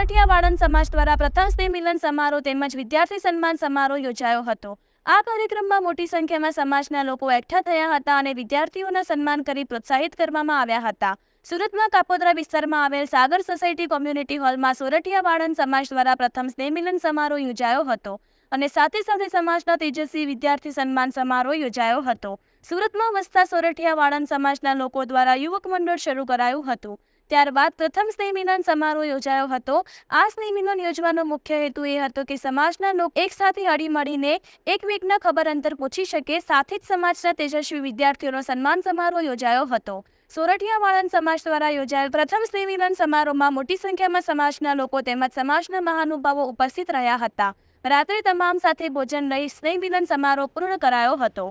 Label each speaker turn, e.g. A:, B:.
A: સોરઠિયા વાળંદ સમાજ દ્વારા પ્રથમ સ્નેહ મિલન સમારોહ તેમજ વિદ્યાર્થી સન્માન સમારોહ યોજાયો હતો। આ કાર્યક્રમમાં મોટી સંખ્યામાં સમાજના લોકો એકઠા થયા હતા અને વિદ્યાર્થીઓના સન્માન કરી પ્રોત્સાહિત કરવામાં આવ્યા હતા। સુરતમાં કાપોદ્રા વિસ્તારમાં આવેલ સાગર સોસાયટી કોમ્યુનિટી હોલમાં સોરઠિયા વાળંદ સમાજ દ્વારા પ્રથમ સ્નેહ મિલન સમારોહ યોજાયો હતો અને સાથે સાથે સમાજના તેજસ્વી વિદ્યાર્થી સન્માન સમારોહ યોજાયો હતો। સુરતમાં વસતા સોરઠિયા વાળંદ સમાજના લોકો દ્વારા યુવક મંડળ શરૂ કરાયું હતું। ત્યારબાદ પ્રથમ સ્નેહ મિલન સમારોહ યોજાયો હતો। આ સ્નેહ મિલન યોજવાનો મુખ્ય હેતુ એ હતો કે સમાજના લોકો એક સાથે હળી મળીને એકમેકના ખબર અંતર પૂછી શકે। સાથે જ સમાજના તેજસ્વી વિદ્યાર્થીઓનો સન્માન સમારોહ યોજાયો હતો। સોરઠિયા વાળંદ સમાજ દ્વારા યોજાયેલ પ્રથમ સ્નેહ મિલન સમારોહમાં મોટી સંખ્યામાં સમાજના લોકો તેમજ સમાજના મહાનુભાવો ઉપસ્થિત રહ્યા હતા। રાત્રે તમામ સાથે ભોજન લઈ સ્નેહ મિલન સમારોહ પૂર્ણ કરાયો હતો।